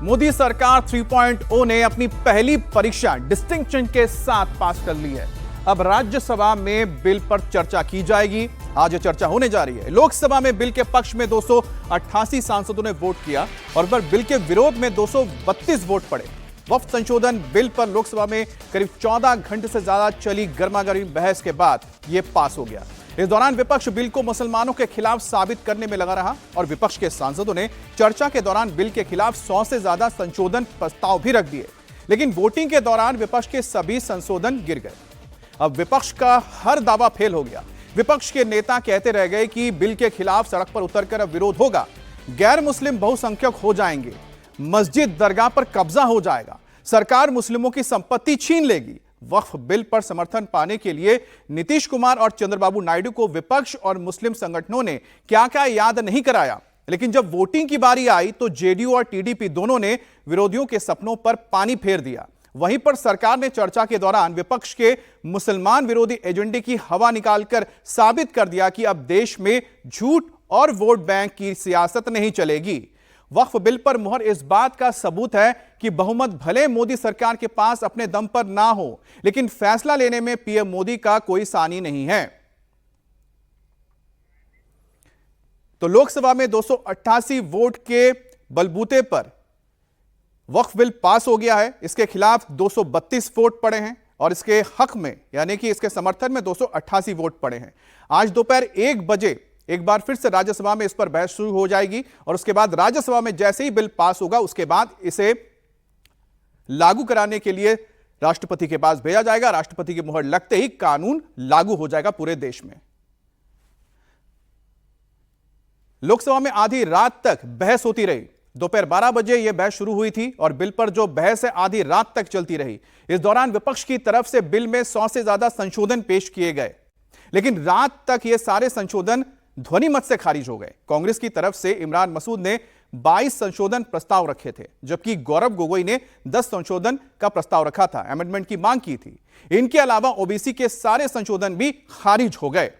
मोदी सरकार 3.0 ने अपनी पहली परीक्षा डिस्टिंक्शन के साथ पास कर ली है। अब राज्यसभा में बिल पर चर्चा की जाएगी। आज चर्चा होने जा रही है। लोकसभा में बिल के पक्ष में 288 सांसदों ने वोट किया और पर बिल के विरोध में 232 वोट पड़े। वक्फ संशोधन बिल पर लोकसभा में करीब 14 घंटे से ज्यादा चली गर्मागर्मी बहस के बाद यह पास हो गया। इस दौरान विपक्ष बिल को मुसलमानों के खिलाफ साबित करने में लगा रहा और विपक्ष के सांसदों ने चर्चा के दौरान बिल के खिलाफ 100 से ज्यादा संशोधन प्रस्ताव भी रख दिए, लेकिन वोटिंग के दौरान विपक्ष के सभी संशोधन गिर गए। अब विपक्ष का हर दावा फेल हो गया। विपक्ष के नेता कहते रह गए कि बिल के खिलाफ सड़क पर उतरकर अब विरोध होगा, गैर मुस्लिम बहुसंख्यक हो जाएंगे, मस्जिद दरगाह पर कब्जा हो जाएगा, सरकार मुस्लिमों की संपत्ति छीन लेगी। वक्फ बिल पर समर्थन पाने के लिए नीतीश कुमार और चंद्रबाबू नायडू को विपक्ष और मुस्लिम संगठनों ने क्या क्या याद नहीं कराया, लेकिन जब वोटिंग की बारी आई तो जेडीयू और टीडीपी दोनों ने विरोधियों के सपनों पर पानी फेर दिया। वहीं पर सरकार ने चर्चा के दौरान विपक्ष के मुसलमान विरोधी एजेंडे की हवा निकालकर साबित कर दिया कि अब देश में झूठ और वोट बैंक की सियासत नहीं चलेगी। वक्फ बिल पर मुहर इस बात का सबूत है कि बहुमत भले मोदी सरकार के पास अपने दम पर ना हो, लेकिन फैसला लेने में पीएम मोदी का कोई सानी नहीं है। तो लोकसभा में 288 वोट के बलबूते पर वक्फ बिल पास हो गया है। इसके खिलाफ 232 वोट पड़े हैं और इसके हक में यानी कि इसके समर्थन में 288 वोट पड़े हैं। आज दोपहर 1 बजे एक बार फिर से राज्यसभा में इस पर बहस शुरू हो जाएगी और उसके बाद राज्यसभा में जैसे ही बिल पास होगा उसके बाद इसे लागू कराने के लिए राष्ट्रपति के पास भेजा जाएगा। राष्ट्रपति की मुहर लगते ही कानून लागू हो जाएगा पूरे देश में। लोकसभा में आधी रात तक बहस होती रही। दोपहर 12 बजे यह बहस शुरू हुई थी और बिल पर जो बहस है आधी रात तक चलती रही। इस दौरान विपक्ष की तरफ से बिल में 100 से ज्यादा संशोधन पेश किए गए, लेकिन रात तक ये सारे संशोधन ध्वनि मत से खारिज हो गए। कांग्रेस की तरफ से इमरान मसूद ने 22 संशोधन प्रस्ताव रखे थे, जबकि गौरव गोगोई ने 10 संशोधन का प्रस्ताव रखा था, अमेंडमेंट की मांग की थी। इनके अलावा ओबीसी के सारे संशोधन भी खारिज हो गए।